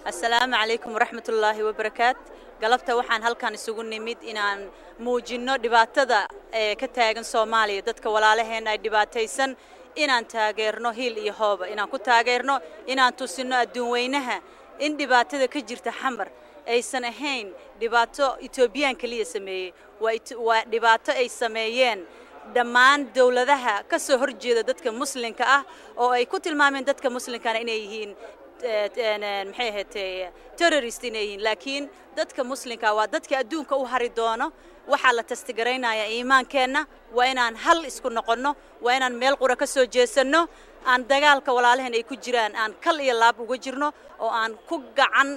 السلام عليكم ورحمة الله وبركاته. قلبت وحن هالكان isugu nimid inaan muujino dhibaatada ka taagan Soomaaliya dadka walaalaheena ay dhibaataysan inaan taageerno hiil iyo hooba inaan ku taageerno inaan tusino adduun weynaha in dhibaatada ka jirta xamar aysan ahayn dhibaato Ethiopian kaliya sameeyay waa dhibaato ay sameeyeen dhammaan dawladaha ka soo horjeeda dadka muslimka ah oo ay ku tilmaameen dadka muslimka inay yihiin maxay ahaatay terrorist inay yihiin laakiin dadka muslimka waa dadka adduunka u hari doono waxa la tastigaraynaya iimaankeena waa inaan hal isku noqono waa inaan meel qura ka soo jeesano aan dagaalka walaalaheen ay ku jiraan aan kal iyo laab uga jirno oo aan ku gacan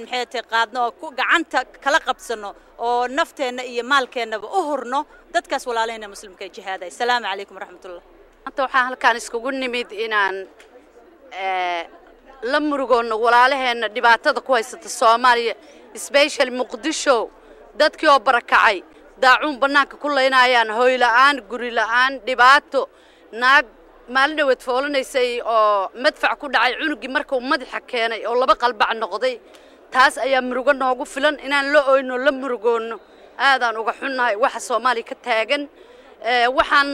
maxay ahaatay qaadno oo ku gacanta kala qabsano oo nafteena iyo maalkeenaba u hurno dadkaas walaalaheen muslimka jihaaday. Assalaamu calaykum waraxmatullaah. Anta waxaan halkaan iskugu nimid inaan la murugono walaalaheena dhibaatada ku haysata Soomaaliya especially Muqdisho dadkii oo barakacay daacuun banaanka ku leynayaan hooy la'aan guri la'aan dhibaato naag maalin wad foolanaysay oo madfac ku dhacay cunugii markuu madaxa keenay oo laba qalbac noqday taas ayaa murugo noogu filan inaan la ooyno la murugono aadaan uga xunnahay waxa Soomaaliya ka taagan waxaan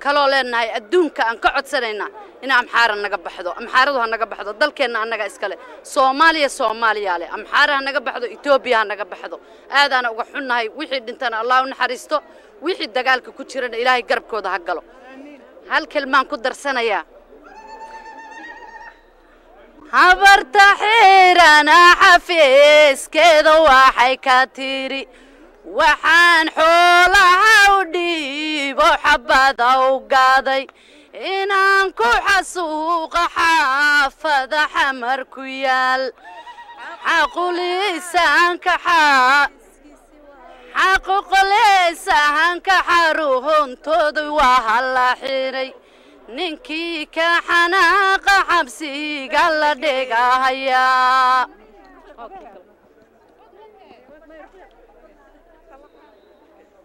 kaloo leenahay adduunka aan ka codsanayna in amxaaran naga baxdo amxaaradu naga baxdo dalkeena anaga iskale Soomaaliya leh amxaaraha naga baxdo Ethiopia naga baxdo aadaan uga xunnahay wixii dhintana Allah u naxariisto wixii dagaalka ku jirana Ilaahay garabkooda ha galo hal kelmaan ku darsanaya habarta xirana xafiiskeeda waxay ka tiri waxaan xoolaha u dhiibo xabada u gaaday inaan ku xasuuqa xaafada xamar ku yaal xaquuqlisahanka xaruuntooda waa hala xiray ninkii ka xanaaqa xabsiga la dhigahayaa.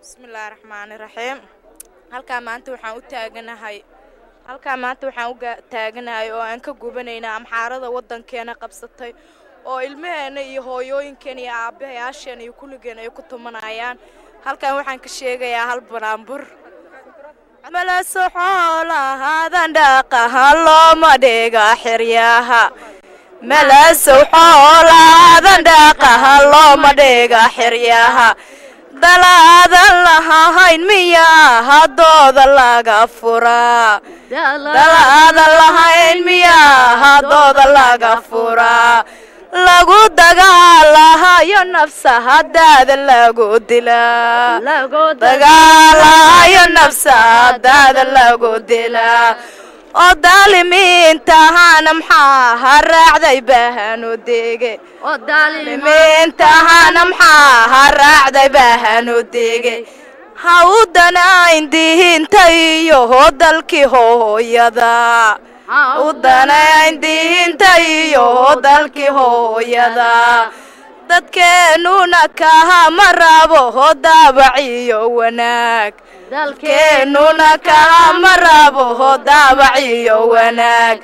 بسم الله الرحمن الرحيم halkaan maanta waxaan u taaganahay oo aan ka gubanaynaa amxaarada wadankeena qabsatay oo ilmaheena iyo hooyooyinkeena iyo aabayaasheena iyo kulligeen ay ku tumanayaan halkaan waxaan ka sheegayaa hal banaanbur mala soxoolahaadan dhaqaha looma dhiga xiryaha mala soxoolahaadan dhaqaha looma dhiga xiryaha dalaadan lahayn miyaa hadooda laga furaa dalaadan lahayn miyaa hadooda laga furaa lagu dagaalahayo nafsa hadaada lagu dilaa dagaalahayo nafsa hadaada lagu dilaa oo daalimiintahana maxaa raacday bahanu dege oo daalimiintahana maxaa raacday bahanu dege ha u danayn diinta iyo dalkii hooyada ha u danayn diinta iyo dalkii hooyada dadkeenuna kahama rabo daabaciyo wanaag dalkeenuna kahama rabo daabaciyo wanaag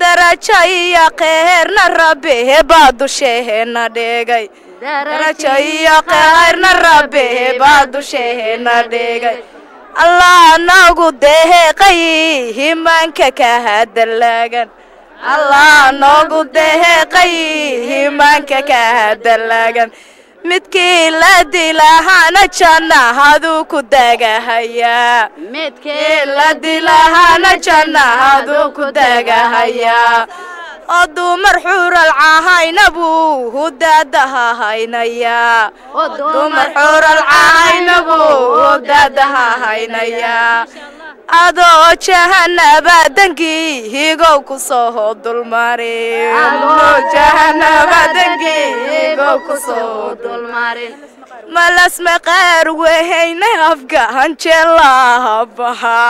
darajo iyo qeyrna rabbi baa dusheena dhigay darajo iyo qeyrna rabbi baa dusheena dhigay Allah nagu deeqay himanka ka hadalaagan Allah nagu deeqay himanka ka hadalaagan midkii la dilahana jannahadu ku dagahaya midkii la dilahana jannahadu ku dagahaya oo dumar xural ahayna buu hudadaha haynaya oo dumar xural ahayna buu hudadaha haynaya adoo jahannaba dangiigow ku soo dulmarin adoo jahannaba dangiigow ku soo dulmarin malas maqaar wehayna afgahan jelaha baha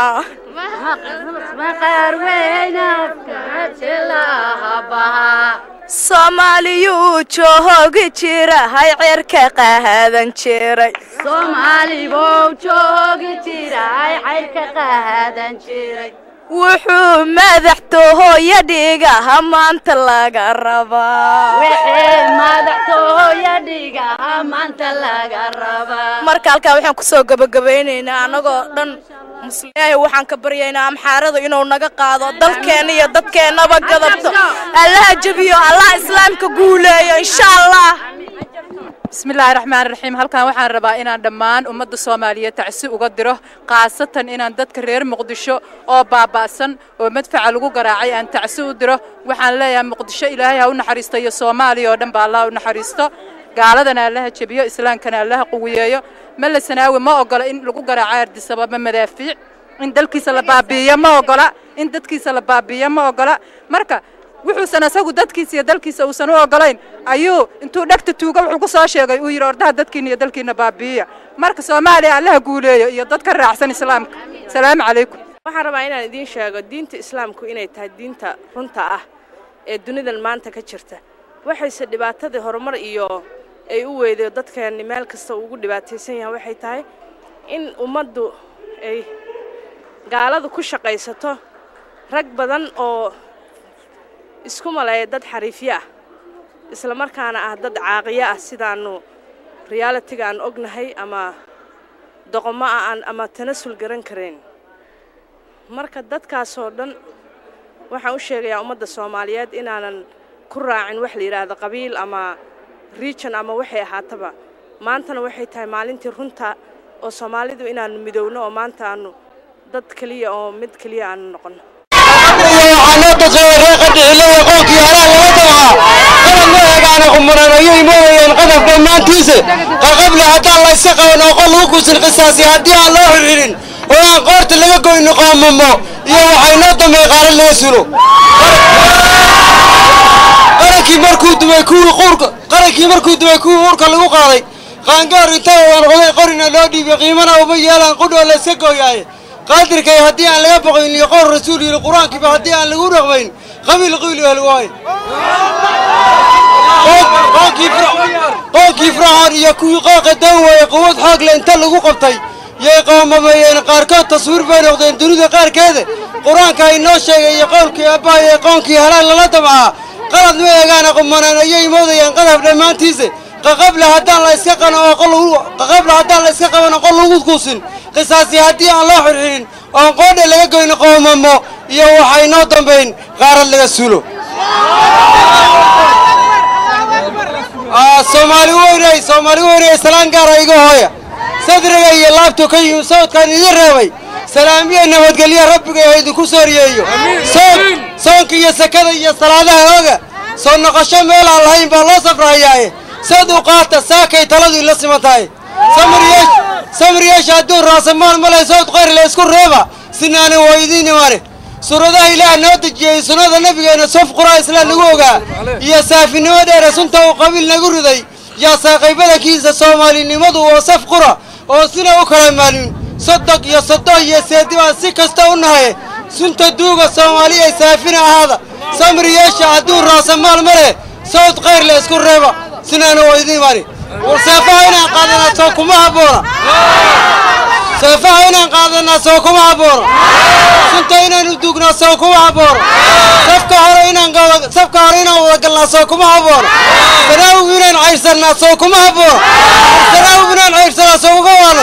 maqaar wehayna afgahan jelaha baha Soomaaliyu joogi jirahay cirka qaadan jiray Soomaaliyu joogi jirahay cirka qaadan jiray wuxuu madaxtooyo dhigaha maanta laga rabaa marka halkaa waxaan kusoo gabagabaynaynaa annagoo dhan muslimiin waxaan ka baryaynaa amxaarada inuu naga qaado dalkeena iyo dadkeenaba gadabto allaha jabiyo allah islaamka guuleeyo insha allah بسم الله الرحمن الرحيم هل كان وحنا ربا إن دمان ومد الصومالية تعسي وقدره خاصة إن دتك رير مقدشة أو باباسن ومدفع لجو قراعي أن تعسي ودره وحنا لا يا مقدشة إلهي ون حريسته يا صومالي ودم بالله ون حريسته قال لنا الله شبيه إسلام كان الله قوية مل سناوي ما أقول إن لجو قراعي أرد سبب مدافع إن دلكي سلبابية ما أقول إن دتكي سلبابية ما أقول مركا wuxuu sanasagu dadkiisa iyo dalkiisa uusan u ogolayn ayuu intuu dhagta tuuga wuxuu ku soo sheegay uu yiri ordaha dadkiina iyo dalkiina baabiya marka Soomaaliya Allah guuleeyo iyo dadka raacsan islaamka salaam calaykum waxaan rabaa inaan idin sheego diinta islaamku inay tahay diinta runta ah ee dunidan maanta ka jirta waxayse dhibaatada horumar iyo ay u weedo dadkeen meel kasta ugu dhibaataysan yahay waxay tahay in ummaddu ay gaaladu ku shaqaysato rag badan oo isku malay dad xariifiya isla markaana ah dad caaqiya ah sidaanu reality-ga aan ognahay ama doqomo aan ama tanasul garan kareen marka dadkaas oo dhan waxaan u sheegayaa ummadda Soomaaliyeed inaanan ku raacin wax la yiraahdo qabiil ama region ama waxay ahaataba maantana waxay tahay maalintii runta oo Soomaalidu inaan midowno oo maanta aanu dad kaliya oo mid kaliya aan noqono أنا تصور قد إلى قوك يا لا وضعها قال ما أنا قمنا يمو ينقذف بما تيسه قبل حتى الله يسقى ونقول وكوس القصاص هدي الله الرين وأنا قلت لك إنه قام مو يوحي نظم يقال اللي يسلو قركي مركود ويكون قرق قركي مركود ويكون قرق اللي قاضي قانقار يتوه وأنا قرنا لودي بقيمنا وبيالا قدوا ولا سقوا ياي قادر كي هدي على يبغى إن يقول رسولي القرآن كيف هدي على الجورة وين قبل قيل هالواي كيف راح يكوي قاق الدوا يقود حق لأن تلقوا قبطي يقام بين قاركات تصوير بين وقتين دنود قار كذا قرآن كاي نوشة يقول كي أبا يقون كي هلال لا تبعه قرض ما يجانا قمنا يجي موضة ينقلب لما تيزه قبل هدي الله يسقنا وقلوا قبل هدي الله يسقنا وقلوا قوسين قصاصي هدي الله حرين وانقود اللي يقول نقوم مو يوحي نوتم بين غار اللي يسولو Somali wari salaan gaar ah iga hooya sadriga iyo laabto ka yuu sawdkan idin reebay salaamiye nabadgelyo rabbiga ay ku sooriyeeyo soonka iyo sakada iyo salaadaha ooga soo noqosho meel aan lahayn baa loo safrayaa sadu qaata saakay taladu ila simatay samriyeesh hadduu raasamaan malay sawd qayr la isku reeba sinaani waydiin mare suuradaha ilaahay noo dejiyay sunnada nabigeena saf qura islaan lagu ogaa iyo saafinimada sunta uu qabiil nagu riday yaa saaqaybadakiisa Soomaalinimadu oo saf qura oo sina u kala maalin صدق يا صدق يا سيدي واسكستا ونهاي سنت دوغا Soomaaliya saafina ahada samri yeesha haduu raas maal mare sawd qeyr la isku reeba sinana waydiin mari وسافاينا قادنا سو كما habboona سافاينا قادنا سو كما habboona سنتينا ندوغنا سو كما habboona safka hore inaan wada galnaa soo kuma habboona sanaaw inaan cayrsannaa soo kuma habboona sanaaw inaan cayrsannaa soo uga waano